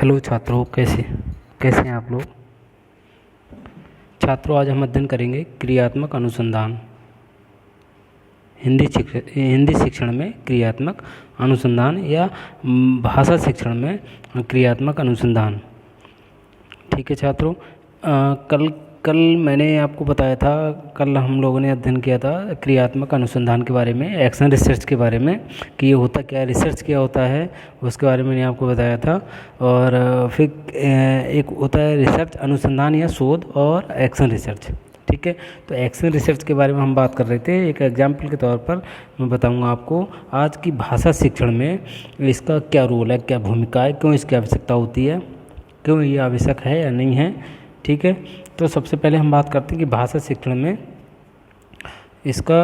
Hello छात्रों, कैसे कैसे हैं आप लोग। छात्रों, आज हम अध्ययन करेंगे क्रियात्मक अनुसंधान। हिंदी शिक्षण में क्रियात्मक अनुसंधान या भाषा शिक्षण में क्रियात्मक अनुसंधान। ठीक है छात्रों, कल मैंने आपको बताया था, कल हम लोगों ने अध्ययन किया था क्रियात्मक अनुसंधान के बारे में, एक्शन रिसर्च के बारे में, कि ये होता क्या है, रिसर्च क्या होता है, उसके बारे में मैंने आपको बताया था। और फिर एक होता है रिसर्च, अनुसंधान या शोध, और एक्शन रिसर्च। ठीक है, तो एक्शन रिसर्च के बारे में हम बात कर रहे थे। एक एग्जाम्पल के तौर पर मैं बताऊंगा आपको आज की भाषा शिक्षण में इसका क्या रोल है, क्या भूमिका है, क्यों इसकी आवश्यकता होती है, क्यों ये आवश्यक है या नहीं है। ठीक है, तो सबसे पहले हम बात करते हैं कि भाषा शिक्षण में इसका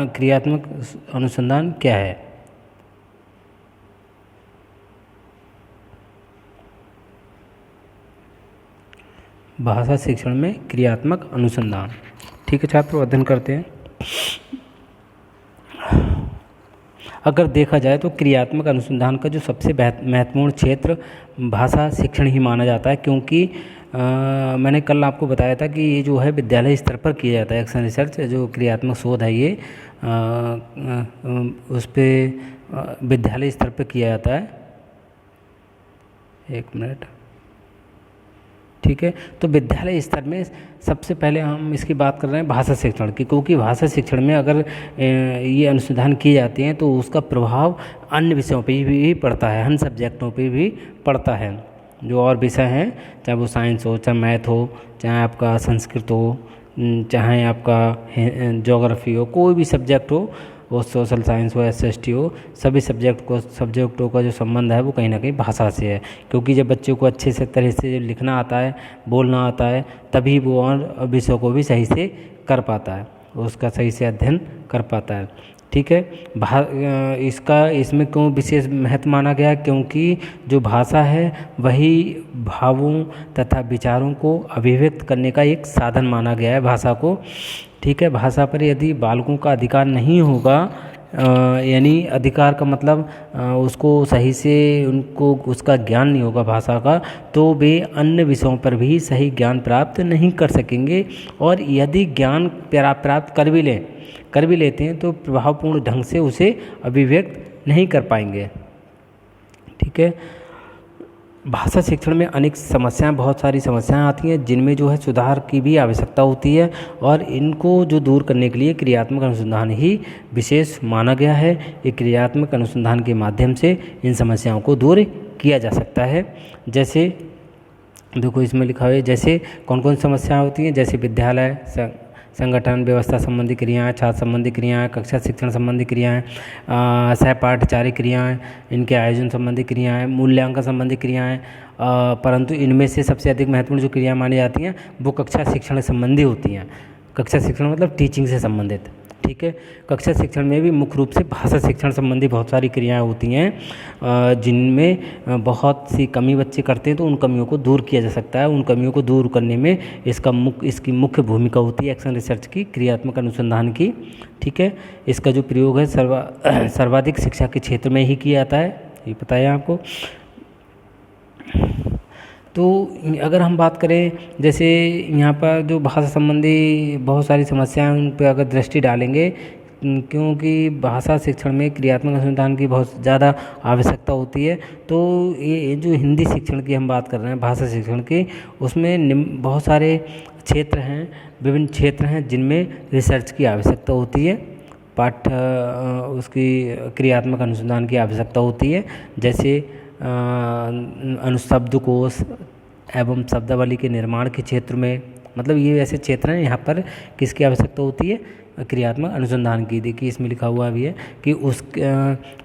क्रियात्मक अनुसंधान क्या है। भाषा शिक्षण में क्रियात्मक अनुसंधान। ठीक है छात्रों, अध्ययन करते हैं। अगर देखा जाए तो क्रियात्मक अनुसंधान का जो सबसे महत्वपूर्ण क्षेत्र भाषा शिक्षण ही माना जाता है, क्योंकि मैंने कल आपको बताया था कि ये जो है विद्यालय स्तर पर किया जाता है। एक्शन रिसर्च जो क्रियात्मक शोध है, ये उस पर विद्यालय स्तर पर किया जाता है। एक मिनट। ठीक है, तो विद्यालय स्तर में सबसे पहले हम इसकी बात कर रहे हैं भाषा शिक्षण की, क्योंकि भाषा शिक्षण में अगर ये अनुसंधान किए जाते हैं तो उसका प्रभाव अन्य विषयों पे भी पड़ता है, अन्य सब्जेक्टों पे भी पड़ता है। जो और विषय हैं, चाहे वो साइंस हो, चाहे मैथ हो, चाहे आपका संस्कृत हो, चाहे आपका ज्योग्राफी हो, कोई भी सब्जेक्ट हो, वो सोशल साइंस हो, एसएसटी हो, सभी सब्जेक्टों का जो संबंध है वो कहीं ना कहीं भाषा से है। क्योंकि जब बच्चों को अच्छे से तरह से लिखना आता है, बोलना आता है, तभी वो और विषयों को भी सही से कर पाता है, उसका सही से अध्ययन कर पाता है। ठीक है, इसमें क्यों विशेष महत्व माना गया, क्योंकि जो भाषा है वही भावों तथा विचारों को अभिव्यक्त करने का एक साधन माना गया है भाषा को। ठीक है, भाषा पर यदि बालकों का अधिकार नहीं होगा, यानी अधिकार का मतलब उसको सही से उनको उसका ज्ञान नहीं होगा भाषा का, तो वे अन्य विषयों पर भी सही ज्ञान प्राप्त नहीं कर सकेंगे। और यदि ज्ञान प्राप्त कर भी लेते हैं तो प्रभावपूर्ण ढंग से उसे अभिव्यक्त नहीं कर पाएंगे। ठीक है, भाषा शिक्षण में अनेक समस्याएं, बहुत सारी समस्याएं आती हैं, जिनमें जो है सुधार की भी आवश्यकता होती है, और इनको जो दूर करने के लिए क्रियात्मक अनुसंधान ही विशेष माना गया है। ये क्रियात्मक अनुसंधान के माध्यम से इन समस्याओं को दूर किया जा सकता है। जैसे देखो इसमें लिखा हुआ है, जैसे कौन कौन समस्याएं होती हैं, जैसे विद्यालय संगठन व्यवस्था संबंधी क्रियाएं, छात्र संबंधी क्रियाएं, कक्षा शिक्षण संबंधी क्रियाएं, सहपाठचारी क्रियाएं, इनके आयोजन संबंधी क्रियाएं, मूल्यांकन संबंधी क्रियाएं। परंतु इनमें से सबसे अधिक महत्वपूर्ण जो क्रियाएं मानी जाती हैं वो कक्षा शिक्षण संबंधी होती हैं। कक्षा शिक्षण मतलब टीचिंग से संबंधित। ठीक है, कक्षा शिक्षण में भी मुख्य रूप से भाषा शिक्षण संबंधी बहुत सारी क्रियाएं होती हैं, जिनमें बहुत सी कमी बच्चे करते हैं, तो उन कमियों को दूर किया जा सकता है। उन कमियों को दूर करने में इसकी मुख्य भूमिका होती है एक्शन रिसर्च की, क्रियात्मक अनुसंधान की। ठीक है, इसका जो प्रयोग है सर्वाधिक शिक्षा के क्षेत्र में ही किया जाता है, ये पता है आपको। तो अगर हम बात करें, जैसे यहाँ पर जो भाषा संबंधी बहुत सारी समस्याएं, उन पर अगर दृष्टि डालेंगे, क्योंकि भाषा शिक्षण में क्रियात्मक अनुसंधान की बहुत ज़्यादा आवश्यकता होती है। तो ये जो हिंदी शिक्षण की हम बात कर रहे हैं, भाषा शिक्षण की, उसमें बहुत सारे क्षेत्र हैं, विभिन्न क्षेत्र हैं जिनमें रिसर्च की आवश्यकता होती है, उसकी क्रियात्मक अनुसंधान की आवश्यकता होती है। जैसे शब्दकोश एवं शब्दावली के निर्माण के क्षेत्र में, मतलब ये ऐसे क्षेत्र हैं यहाँ पर किसकी आवश्यकता होती है, क्रियात्मक अनुसंधान की। देखिए इसमें लिखा हुआ भी है कि उस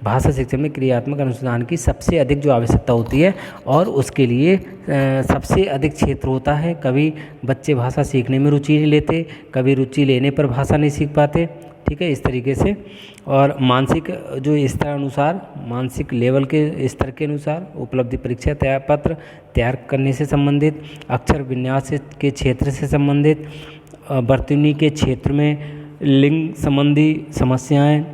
भाषा शिक्षण में क्रियात्मक अनुसंधान की सबसे अधिक जो आवश्यकता होती है, और उसके लिए सबसे अधिक क्षेत्र होता है। कभी बच्चे भाषा सीखने में रुचि नहीं लेते, कभी रुचि लेने पर भाषा नहीं सीख पाते। ठीक है, इस तरीके से। और मानसिक जो स्तर अनुसार, मानसिक लेवल के स्तर के अनुसार उपलब्धि परीक्षा पत्र तैयार करने से संबंधित, अक्षर विन्यास के क्षेत्र से संबंधित, वर्तनी के क्षेत्र में लिंग संबंधी समस्याएं,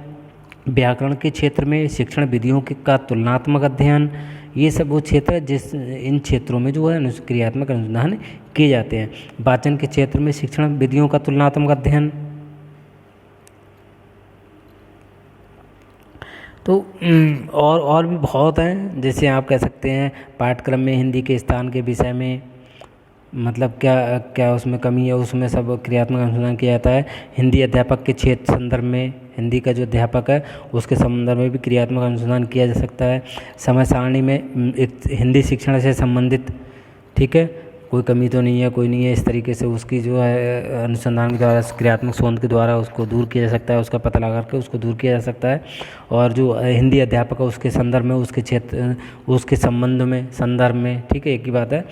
व्याकरण के क्षेत्र में शिक्षण विधियों का तुलनात्मक अध्ययन, ये सब वो क्षेत्र है जिस इन क्षेत्रों में जो है क्रियात्मक अनुसंधान किए जाते हैं। वाचन के क्षेत्र में शिक्षण विधियों का तुलनात्मक अध्ययन। तो और भी बहुत हैं, जैसे आप कह सकते हैं पाठ्यक्रम में हिंदी के स्थान के विषय में मतलब क्या क्या उसमें कमी है, उसमें सब क्रियात्मक अनुसंधान किया जाता है। हिंदी अध्यापक के क्षेत्र संदर्भ में हिंदी का जो अध्यापक है उसके संदर्भ में भी क्रियात्मक अनुसंधान किया जा सकता है। समय सारणी में एक हिंदी शिक्षण से संबंधित, ठीक है, कोई कमी तो नहीं है, कोई नहीं है, इस तरीके से उसकी जो है अनुसंधान के द्वारा क्रियात्मक शोध के द्वारा उसको दूर किया जा सकता है, उसका पता लगा करके उसको दूर किया जा सकता है। और जो हिंदी अध्यापक है उसके संदर्भ में, उसके क्षेत्र, उसके संबंध में, संदर्भ में, ठीक है, एक ही बात है।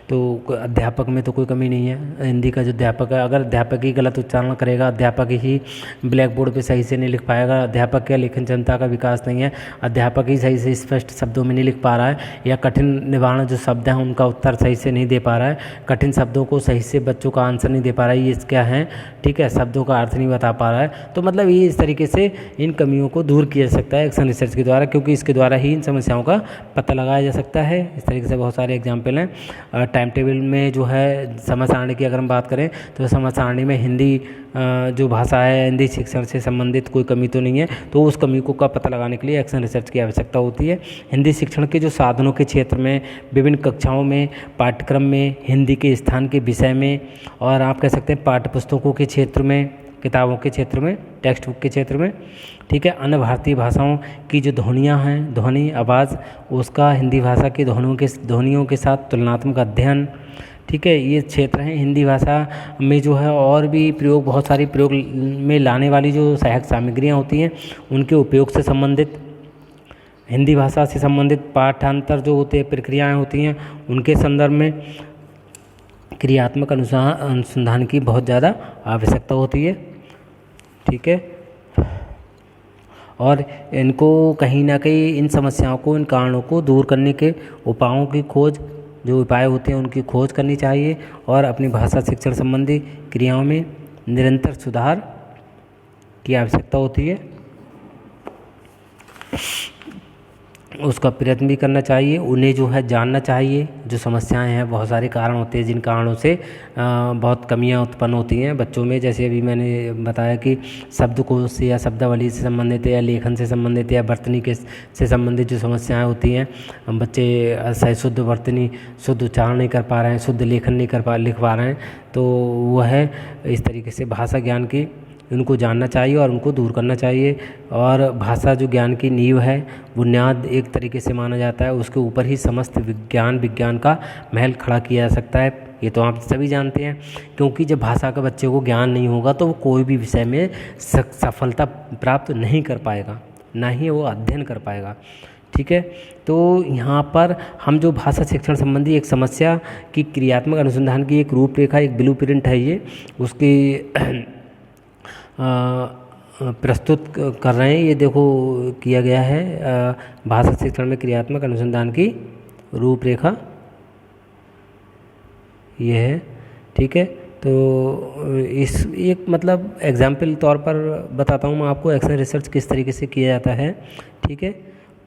तो अध्यापक में तो कोई कमी नहीं है। हिंदी का जो अध्यापक है, अगर अध्यापक ही गलत उच्चारण करेगा, अध्यापक ही ब्लैक बोर्ड पे सही से नहीं लिख पाएगा, अध्यापक के लेखन क्षमता का विकास नहीं है, अध्यापक ही सही से स्पष्ट शब्दों में नहीं लिख पा रहा है, या कठिन निवारण जो शब्द हैं उनका उत्तर सही से नहीं दे पा रहा है, कठिन शब्दों को सही से बच्चों का आंसर नहीं दे पा रहा है, ये क्या है, ठीक है, शब्दों का अर्थ नहीं बता पा रहा है, तो मतलब ये इस तरीके से इन कमियों को दूर किया जा सकता है एक्शन रिसर्च के द्वारा, क्योंकि इसके द्वारा ही इन समस्याओं का पता लगाया जा सकता है। इस तरीके से बहुत सारे एग्जाम्पल हैं। टाइम टेबल में जो है समय सारणी की अगर हम बात करें तो समय सारणी में हिंदी जो भाषा है, हिंदी शिक्षण से संबंधित कोई कमी तो नहीं है, तो उस कमी को का पता लगाने के लिए एक्शन रिसर्च की आवश्यकता होती है। हिंदी शिक्षण के जो साधनों के क्षेत्र में, विभिन्न कक्षाओं में, पाठ्यक्रम में, हिंदी के स्थान के विषय में, और आप कह सकते हैं पाठ्य पुस्तकों के क्षेत्र में, किताबों के क्षेत्र में, टेक्स्ट बुक के क्षेत्र में, ठीक है, अन्य भारतीय भाषाओं की जो ध्वनियाँ हैं, ध्वनि आवाज़, उसका हिंदी भाषा की ध्वनियों के साथ तुलनात्मक अध्ययन, ठीक है, ये क्षेत्र हैं। हिंदी भाषा में जो है और भी प्रयोग, बहुत सारी प्रयोग में लाने वाली जो सहायक सामग्रियाँ होती हैं उनके उपयोग से संबंधित, हिंदी भाषा से संबंधित पाठांतर जो होते हैं, प्रक्रियाएँ होती हैं, उनके संदर्भ में क्रियात्मक अनुसंधान की बहुत ज़्यादा आवश्यकता होती है, ठीक है। और इनको कहीं ना कहीं इन समस्याओं को, इन कारणों को दूर करने के उपायों की खोज, जो उपाय होते हैं उनकी खोज करनी चाहिए, और अपनी भाषा शिक्षण संबंधी क्रियाओं में निरंतर सुधार की आवश्यकता होती है, उसका प्रयत्न भी करना चाहिए। उन्हें जो है जानना चाहिए, जो समस्याएं हैं, बहुत सारे कारण होते हैं जिन कारणों से बहुत कमियां उत्पन्न होती हैं बच्चों में। जैसे अभी मैंने बताया कि शब्दकोश से या शब्दावली से संबंधित, या लेखन से संबंधित, या वर्तनी के से संबंधित जो समस्याएं होती हैं, बच्चे सही शुद्ध वर्तनी, शुद्ध उच्चारण नहीं कर पा रहे हैं, शुद्ध लेखन नहीं लिख पा रहे हैं, तो वह है इस तरीके से भाषा ज्ञान की उनको जानना चाहिए और उनको दूर करना चाहिए। और भाषा जो ज्ञान की नींव है, बुनियाद एक तरीके से माना जाता है, उसके ऊपर ही समस्त विज्ञान का महल खड़ा किया जा सकता है। ये तो आप सभी जानते हैं, क्योंकि जब भाषा का बच्चे को ज्ञान नहीं होगा तो वो कोई भी विषय में सफलता प्राप्त नहीं कर पाएगा, ना ही वो अध्ययन कर पाएगा, ठीक है। तो यहाँ पर हम जो भाषा शिक्षण संबंधी एक समस्या की क्रियात्मक अनुसंधान की एक रूपरेखा, एक ब्लूप्रिंट है, ये उसकी प्रस्तुत कर रहे हैं। ये देखो किया गया है भाषा शिक्षण में क्रियात्मक अनुसंधान की रूपरेखा, ये है, ठीक है। तो इस एक मतलब एग्जाम्पल तौर पर बताता हूँ मैं आपको एक्शन रिसर्च किस तरीके से किया जाता है, ठीक है।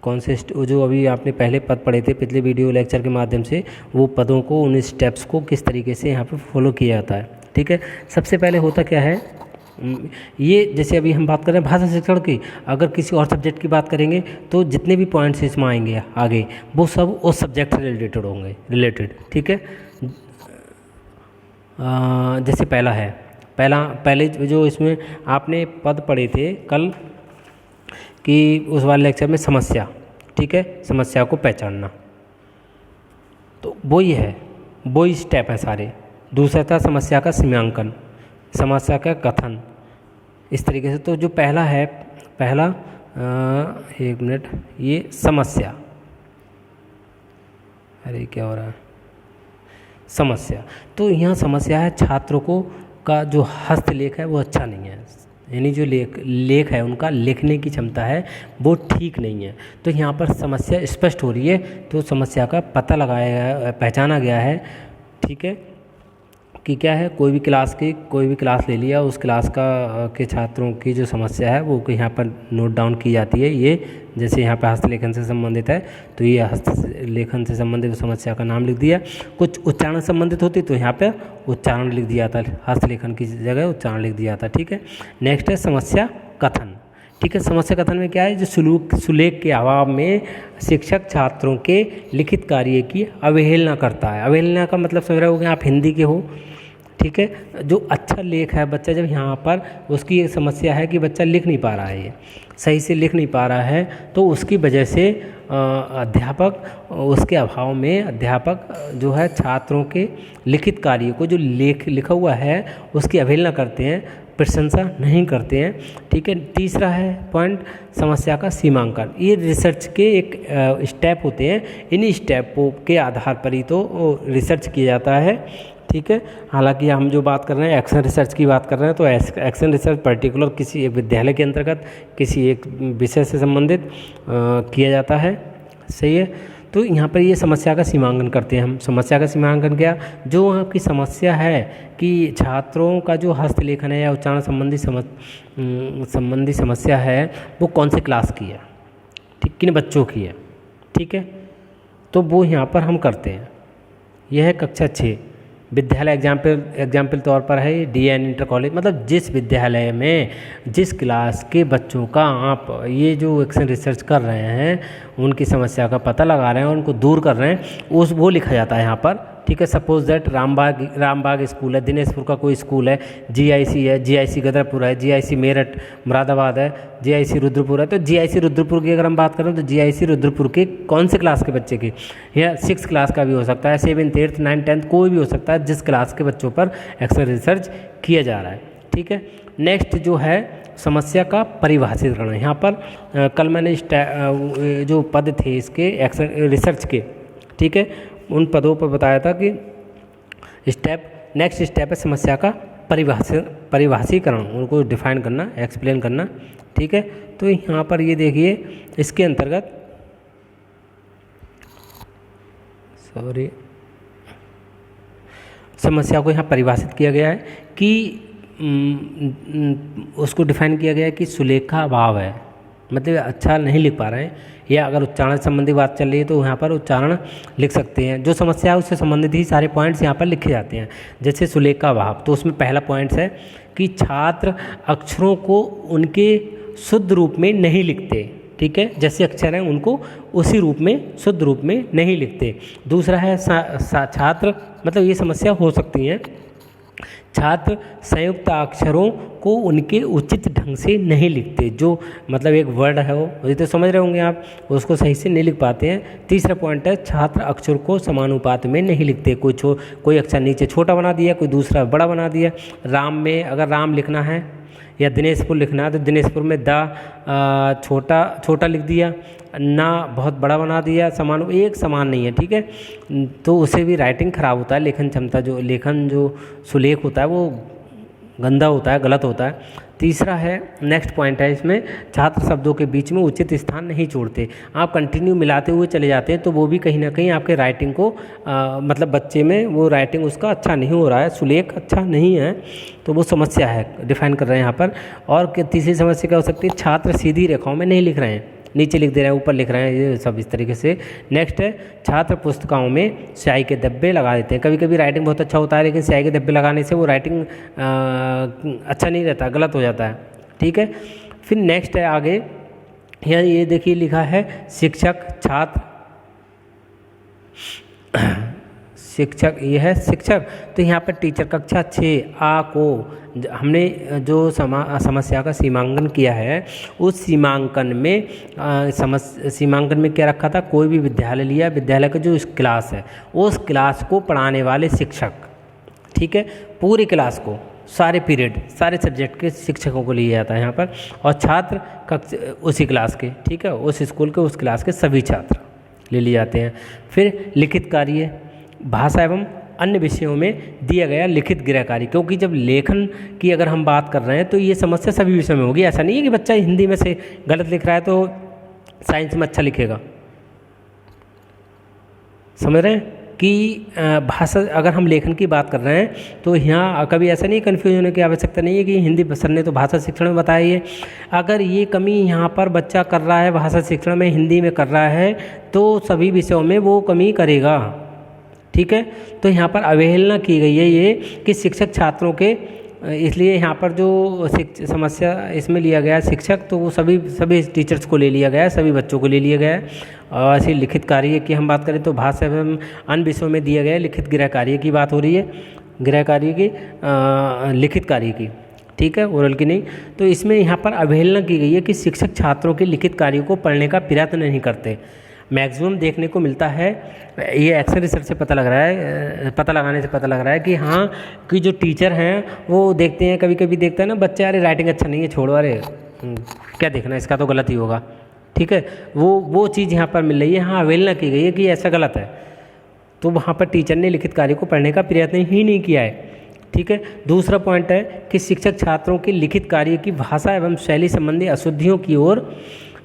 कौन से जो अभी आपने पहले पद पढ़े थे पिछले वीडियो लेक्चर के माध्यम से, वो पदों को, उन स्टेप्स को किस तरीके से यहाँ पर फॉलो किया जाता है, ठीक है। सबसे पहले होता क्या है, ये जैसे अभी हम बात कर रहे हैं भाषा शिक्षण की, अगर किसी और सब्जेक्ट की बात करेंगे तो जितने भी पॉइंट्स इसमें आएंगे आगे, वो सब उस सब्जेक्ट से रिलेटेड होंगे, ठीक है। जैसे पहले जो इसमें आपने पद पढ़े थे कल कि उस वाले लेक्चर में समस्या, ठीक है, समस्या को पहचानना, तो वही है, वही स्टेप है सारे। दूसरा था समस्या का सीमांकन, समस्या का कथन, इस तरीके से। तो जो पहला है, एक मिनट, ये समस्या, अरे क्या हो रहा है, समस्या। तो यहाँ समस्या है छात्रों को का जो हस्तलेख है वो अच्छा नहीं है, यानी जो लेख है उनका लिखने की क्षमता है वो ठीक नहीं है। तो यहाँ पर समस्या स्पष्ट हो रही है, तो समस्या का पता लगाया, पहचाना गया है, ठीक है, कि क्या है, कोई भी क्लास ले लिया, उस क्लास के छात्रों की जो समस्या है वो यहाँ पर नोट डाउन की जाती है। ये जैसे यहाँ पर हस्तलेखन से संबंधित है तो ये हस्तलेखन से संबंधित समस्या का नाम लिख दिया। कुछ उच्चारण संबंधित होती तो यहाँ पर उच्चारण लिख दिया था, हस्तलेखन की जगह उच्चारण लिख दिया था। ठीक है, नेक्स्ट है समस्या कथन। ठीक है, समस्या कथन में क्या है, जो सुलेख के अभाव में शिक्षक छात्रों के लिखित कार्य की अवहेलना करता है। अवहेलना का मतलब समझ रहे हो कि आप हिंदी के हो। ठीक है, जो अच्छा लेख है, बच्चा जब यहाँ पर उसकी एक समस्या है कि बच्चा लिख नहीं पा रहा है, ये सही से लिख नहीं पा रहा है, तो उसकी वजह से अध्यापक, उसके अभाव में अध्यापक जो है छात्रों के लिखित कार्य को, जो लिखा हुआ है उसकी अवहेलना करते हैं, प्रशंसा नहीं करते हैं। ठीक है, तीसरा है पॉइंट समस्या का सीमांकन। ये रिसर्च के एक स्टेप होते हैं, इन्हीं स्टेपों के आधार पर ही तो रिसर्च किया जाता है। ठीक है, हालांकि हम जो बात कर रहे हैं एक्शन रिसर्च की बात कर रहे हैं, तो एक्शन रिसर्च पर्टिकुलर किसी एक विद्यालय के अंतर्गत किसी एक विषय से संबंधित किया जाता है। सही है, तो यहाँ पर ये समस्या का सीमांकन करते हैं हम। समस्या का सीमांकन क्या, जो आपकी समस्या है कि छात्रों का जो हस्तलेखन है या उच्चारण संबंधी समस्या है वो कौन से क्लास की है, ठीक, किन बच्चों की है। ठीक है, तो वो यहाँ पर हम करते हैं। यह है कक्षा 6 विद्यालय। एग्जाम्पल तौर पर है DN इंटर कॉलेज, मतलब जिस विद्यालय में जिस क्लास के बच्चों का आप ये जो एक्शन रिसर्च कर रहे हैं, उनकी समस्या का पता लगा रहे हैं और उनको दूर कर रहे हैं, वो लिखा जाता है यहाँ पर। ठीक है, सपोज दैट रामबाग स्कूल है, दिनेशपुर का कोई स्कूल है, GIC है, GIC गदरपुर है, GIC मेरठ मुरादाबाद है, GIC रुद्रपुर है। तो GIC रुद्रपुर की अगर हम बात करें तो GIC रुद्रपुर के कौन से क्लास के बच्चे की, या 6 क्लास का भी हो सकता है, 7th 8th 9th 10th कोई भी हो सकता है, जिस क्लास के बच्चों पर एक्शन रिसर्च किया जा रहा है। ठीक है, नेक्स्ट जो है समस्या का परिभाषित करना। यहाँ पर कल मैंने जो पद थे इसके एक्शन रिसर्च के, ठीक है, उन पदों पर बताया था कि नेक्स्ट स्टेप है समस्या का परिभाषीकरण, उनको डिफाइन करना, एक्सप्लेन करना। ठीक है, तो यहाँ पर ये देखिए इसके अंतर्गत समस्या को यहाँ परिभाषित किया गया है कि उसको डिफाइन किया गया है कि सुलेख का अभाव है, मतलब अच्छा नहीं लिख पा रहे हैं, या अगर उच्चारण संबंधी बात चल रही है तो यहाँ पर उच्चारण लिख सकते हैं। जो समस्या है उससे संबंधित ही सारे पॉइंट्स यहाँ पर लिखे जाते हैं। जैसे सुलेख का अभाव, तो उसमें पहला पॉइंट्स है कि छात्र अक्षरों को उनके शुद्ध रूप में नहीं लिखते। ठीक है, जैसे अक्षर हैं उनको उसी रूप में, शुद्ध रूप में नहीं लिखते। दूसरा है छात्र, मतलब ये समस्या हो सकती है, छात्र संयुक्त अक्षरों को उनके उचित ढंग से नहीं लिखते। जो मतलब एक वर्ड है वो तो समझ रहे होंगे आप, उसको सही से नहीं लिख पाते हैं। तीसरा पॉइंट है छात्र अक्षर को समानुपात में नहीं लिखते। कोई अक्षर नीचे छोटा बना दिया, कोई दूसरा बड़ा बना दिया। राम में अगर राम लिखना है या दिनेशपुर लिखना है तो दिनेशपुर में छोटा लिख दिया, ना बहुत बड़ा बना दिया, एक समान नहीं है। ठीक है, तो उससे भी राइटिंग खराब होता है, लेखन जो सुलेख होता है वो गंदा होता है, गलत होता है। तीसरा है, नेक्स्ट पॉइंट है इसमें, छात्र शब्दों के बीच में उचित स्थान नहीं छोड़ते। आप कंटिन्यू मिलाते हुए चले जाते हैं तो वो भी कहीं ना कहीं आपके राइटिंग को मतलब बच्चे में वो राइटिंग उसका अच्छा नहीं हो रहा है, सुलेख अच्छा नहीं है, तो वो समस्या है, डिफाइन कर रहे हैं यहाँ पर। और तीसरी समस्या क्या हो सकती है, छात्र सीधी रेखाओं में नहीं लिख रहे हैं, नीचे लिख दे रहे हैं, ऊपर लिख रहे हैं, ये सब इस तरीके से। नेक्स्ट है, छात्र पुस्तकों में स्याही के धब्बे लगा देते हैं। कभी कभी राइटिंग बहुत अच्छा होता है लेकिन स्याही के धब्बे लगाने से वो राइटिंग अच्छा नहीं रहता, गलत हो जाता है। ठीक है, फिर नेक्स्ट है आगे, यहाँ ये देखिए लिखा है शिक्षक, ये है शिक्षक, तो यहाँ पर टीचर कक्षा 6A को हमने जो समस्या का सीमांकन किया है, उस सीमांकन में क्या रखा था, कोई भी विद्यालय लिया, विद्यालय का जो क्लास है उस क्लास को पढ़ाने वाले शिक्षक, ठीक है, पूरी क्लास को, सारे पीरियड, सारे सब्जेक्ट के शिक्षकों को लिया जाता है यहाँ पर, और छात्र उसी क्लास के, ठीक है, उस स्कूल के उस क्लास के सभी छात्र ले लिए जाते हैं। फिर लिखित कार्य, भाषा एवं अन्य विषयों में दिया गया लिखित गृह कार्य, क्योंकि जब लेखन की अगर हम बात कर रहे हैं तो ये समस्या सभी विषयों में होगी। ऐसा नहीं है कि बच्चा हिंदी में से गलत लिख रहा है तो साइंस में अच्छा लिखेगा, समझ रहे हैं, कि भाषा, अगर हम लेखन की बात कर रहे हैं तो यहाँ कभी ऐसा नहीं, कन्फ्यूज होने की आवश्यकता नहीं है कि हिंदी सर ने तो भाषा शिक्षण में बताया ही है। अगर ये कमी यहाँ पर बच्चा कर रहा है भाषा शिक्षण में, हिंदी में कर रहा है, तो सभी विषयों में वो कमी करेगा। ठीक है, तो यहाँ पर अवहेलना की गई है ये कि शिक्षक छात्रों के, इसलिए यहाँ पर जो समस्या इसमें लिया गया है शिक्षक, तो वो सभी टीचर्स को ले लिया गया है, सभी बच्चों को ले लिया गया है। और ऐसे लिखित कार्य की हम बात करें तो भाषा एवं अन्य विषयों में दिया गया है, लिखित गृह कार्य की बात हो रही है, गृह कार्य की, लिखित कार्य की, ठीक है, ओरल की नहीं। तो इसमें यहाँ पर अवहेलना की गई है कि शिक्षक छात्रों के लिखित कार्यों को पढ़ने का प्रयत्न नहीं करते। मैक्सिमम देखने को मिलता है, ये एक्शन रिसर्च से पता लग रहा है, पता लगाने से पता लग रहा है कि हाँ, कि जो टीचर हैं वो देखते हैं, कभी कभी देखता है ना बच्चा, अरे राइटिंग अच्छा नहीं है, छोड़ो, अरे क्या देखना, इसका तो गलत ही होगा। ठीक है, वो चीज़ यहाँ पर मिल रही है, हाँ अवहेलना की गई है कि ऐसा गलत है, तो वहाँ पर टीचर ने लिखित कार्य को पढ़ने का प्रयत्न ही नहीं किया है। ठीक है, दूसरा पॉइंट है कि शिक्षक छात्रों के लिखित कार्य की भाषा एवं शैली संबंधी अशुद्धियों की ओर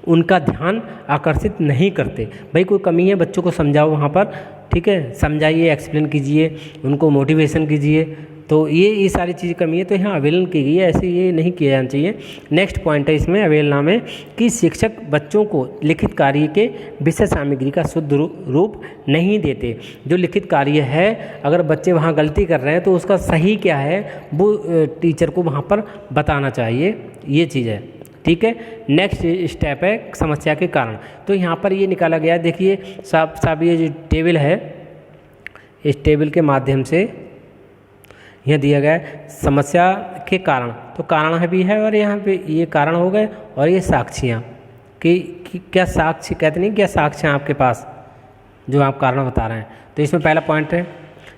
उनका ध्यान आकर्षित नहीं करते। भाई कोई कमी है, बच्चों को समझाओ वहाँ पर, ठीक है, समझाइए, एक्सप्लेन कीजिए, उनको मोटिवेशन कीजिए, तो ये सारी चीज़ कमी है, तो यहाँ अवहेलना की गई है, ऐसे ये नहीं किया जाना चाहिए। नेक्स्ट पॉइंट है इसमें अवहेलना में कि शिक्षक बच्चों को लिखित कार्य के विषय सामग्री का शुद्ध रूप नहीं देते। जो लिखित कार्य है, अगर बच्चे वहाँ गलती कर रहे हैं तो उसका सही क्या है वो टीचर को वहाँ पर बताना चाहिए, ये चीज़ है। ठीक है, नेक्स्ट स्टेप है समस्या के कारण। तो यहाँ पर ये निकाला गया, देखिए साहब ये जो टेबल है, इस टेबल के माध्यम से यह दिया गया है समस्या के कारण। तो कारण है भी है, और यहाँ पे ये कारण हो गए, और ये साक्षियाँ कि क्या साक्ष्य, कहते नहीं क्या साक्ष्य हैं आपके पास जो आप कारण बता रहे हैं। तो इसमें पहला पॉइंट है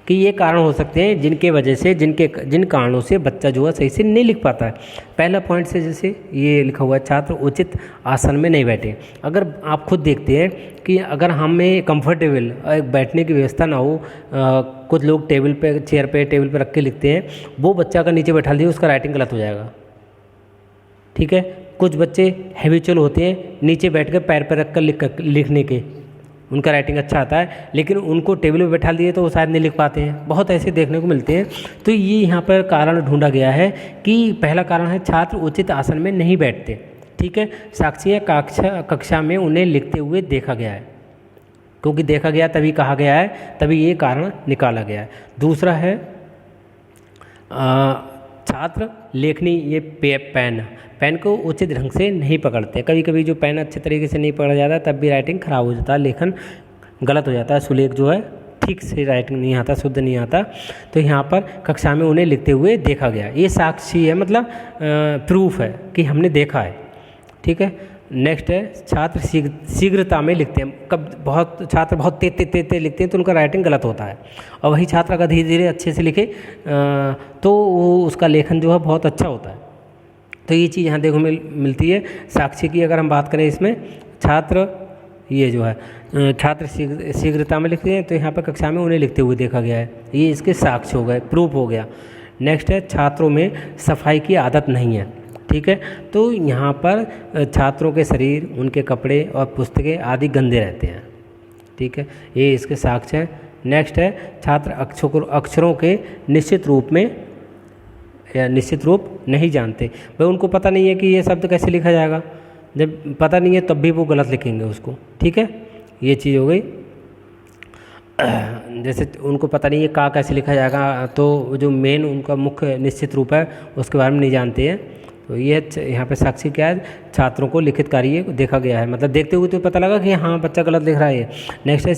कि ये कारण हो सकते हैं जिनके वजह से, जिन कारणों से बच्चा जो है सही से नहीं लिख पाता है। पहला पॉइंट से जैसे ये लिखा हुआ है, छात्र उचित आसन में नहीं बैठे। अगर आप खुद देखते हैं कि अगर हमें कंफर्टेबल बैठने की व्यवस्था ना हो, कुछ लोग टेबल पे, चेयर पे, टेबल पे रख के लिखते हैं, वो बच्चा अगर नीचे बैठा दिया उसका राइटिंग गलत हो जाएगा। ठीक है, कुछ बच्चे हैबिचुअल होते हैं नीचे बैठ कर पैर पर रख कर लिखने के, उनका राइटिंग अच्छा आता है, लेकिन उनको टेबल पे बैठा दिए तो वो शायद नहीं लिख पाते हैं। बहुत ऐसे देखने को मिलते हैं। तो ये यहाँ पर कारण ढूंढा गया है कि पहला कारण है छात्र उचित आसन में नहीं बैठते। ठीक है, साक्षी कक्षा में उन्हें लिखते हुए देखा गया है, क्योंकि देखा गया तभी कहा गया है, तभी ये कारण निकाला गया है। दूसरा है छात्र लेखनी, ये पेन को उचित ढंग से नहीं पकड़ते। कभी कभी जो पेन अच्छे तरीके से नहीं पकड़ा जाता तब भी राइटिंग खराब हो जाता है, लेखन गलत हो जाता है, सुलेख जो है ठीक से राइटिंग नहीं आता, शुद्ध नहीं आता। तो यहाँ पर कक्षा में उन्हें लिखते हुए देखा गया, ये साक्षी है, मतलब प्रूफ है कि हमने देखा है। ठीक है, नेक्स्ट है छात्र शीघ्रता में लिखते हैं। छात्र बहुत तेज लिखते हैं तो उनका राइटिंग गलत होता है, और वही छात्र अगर धीरे धीरे अच्छे से लिखे तो उसका लेखन जो है बहुत अच्छा होता है। तो ये चीज़ यहाँ देखो मिलती है। साक्षी की अगर हम बात करें, इसमें छात्र ये जो है छात्र शीघ्रता में लिखते हैं, तो यहाँ पर कक्षा में उन्हें लिखते हुए देखा गया है, ये इसके साक्ष्य हो गए, प्रूफ हो गया। नेक्स्ट है छात्रों में सफाई की आदत नहीं है। ठीक है, तो यहाँ पर छात्रों के शरीर, उनके कपड़े और पुस्तकें आदि गंदे रहते हैं। ठीक है, ये इसके साक्ष्य हैं। नेक्स्ट है छात्र अक्षरों के निश्चित रूप नहीं जानते। भाई उनको पता नहीं है कि ये शब्द कैसे लिखा जाएगा, जब पता नहीं है तब भी वो गलत लिखेंगे उसको। ठीक है, ये चीज़ हो गई। जैसे उनको पता नहीं है का कैसे लिखा जाएगा, तो जो मेन उनका मुख्य निश्चित रूप है उसके बारे में नहीं जानते हैं। तो ये यहाँ पे साक्षी क्या है, छात्रों को लिखित कार्य देखा गया है, मतलब देखते हुए तो पता लगा कि हाँ बच्चा गलत लिख रहा है। नेक्स्ट है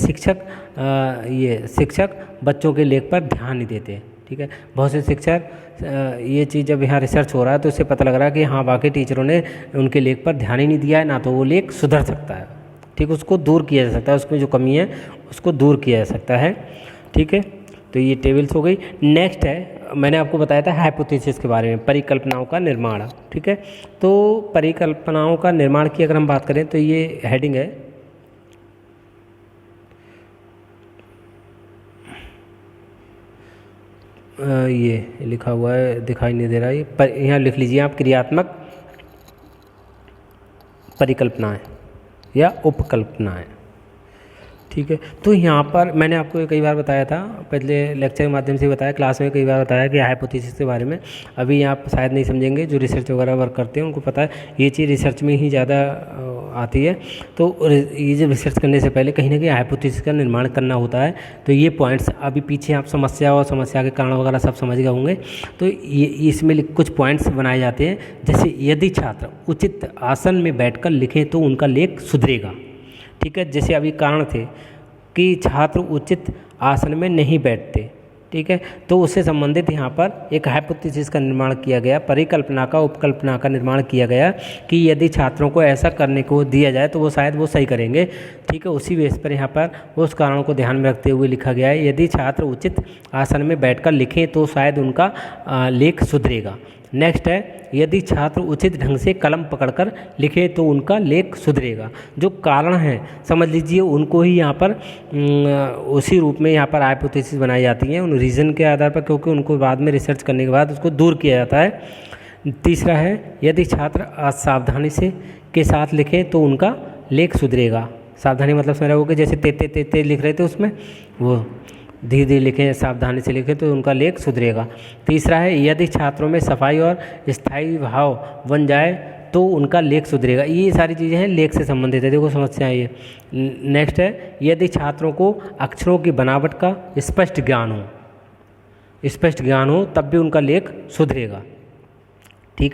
शिक्षक बच्चों के लेख पर ध्यान नहीं देते। ठीक है, बहुत से शिक्षक, ये चीज़ जब यहाँ रिसर्च हो रहा है तो इससे पता लग रहा है कि हाँ बाकी टीचरों ने उनके लेख पर ध्यान ही नहीं दिया है, ना तो वो लेख सुधर सकता है। ठीक, उसको दूर किया जा सकता है, उसमें जो कमी है उसको दूर किया जा सकता है। ठीक है, तो ये टेबल्स हो गई। नेक्स्ट है, मैंने आपको बताया था हाइपोथेसिस के बारे में, परिकल्पनाओं का निर्माण। ठीक है, तो परिकल्पनाओं का निर्माण की अगर हम बात करें तो ये हेडिंग है, ये लिखा हुआ है, दिखाई नहीं दे रहा है, पर यहाँ लिख लीजिए आप, क्रियात्मक परिकल्पनाएं या उपकल्पनाएं। ठीक है। तो यहाँ पर मैंने आपको ये कई बार बताया था, पहले लेक्चर के माध्यम से बताया, क्लास में कई बार बताया कि हाइपोथेसिस के बारे में। अभी आप शायद नहीं समझेंगे, जो रिसर्च वगैरह वर्क करते हैं उनको पता है ये चीज़ रिसर्च में ही ज़्यादा आती है। तो ये जब रिसर्च करने से पहले कहीं ना कहीं हाइपोथेसिस का निर्माण करना होता है। तो ये पॉइंट्स अभी पीछे आप समस्या और समस्या के कारण वगैरह सब समझ गए होंगे। तो ये इसमें कुछ पॉइंट्स बनाए जाते हैं, जैसे यदि छात्र उचित आसन में बैठकर लिखें तो उनका लेख सुधरेगा। ठीक है, जैसे अभी कारण थे कि छात्र उचित आसन में नहीं बैठते। ठीक है, तो उससे संबंधित यहाँ पर एक हाइपोथेसिस का निर्माण किया गया, परिकल्पना का, उपकल्पना का निर्माण किया गया कि यदि छात्रों को ऐसा करने को दिया जाए तो वो शायद वो सही करेंगे। ठीक है, उसी बेस पर यहाँ पर उस कारणों को ध्यान में रखते हुए लिखा गया है, यदि छात्र उचित आसन में बैठकर लिखें तो शायद उनका लेख सुधरेगा। नेक्स्ट है, यदि छात्र उचित ढंग से कलम पकड़कर लिखे तो उनका लेख सुधरेगा। जो कारण हैं समझ लीजिए उनको ही यहाँ पर उसी रूप में यहाँ पर हाइपोथेसिस बनाई जाती हैं उन रीज़न के आधार पर, क्योंकि उनको बाद में रिसर्च करने के बाद उसको दूर किया जाता है। तीसरा है, यदि छात्र असावधानी से के साथ लिखे तो उनका लेख सुधरेगा। सावधानी मतलब समझ रहे हो कि जैसे ते ते ते लिख रहे थे उसमें, वो धीरे धीरे लिखें, सावधानी से लिखें तो उनका लेख सुधरेगा। तीसरा है, यदि छात्रों में सफाई और स्थायी भाव बन जाए तो उनका लेख सुधरेगा। ये सारी चीज़ें हैं लेख से संबंधित है, देखो समस्या ये। नेक्स्ट है, यदि छात्रों को अक्षरों की बनावट का स्पष्ट ज्ञान हो तब भी उनका लेख सुधरेगा। ठीक है।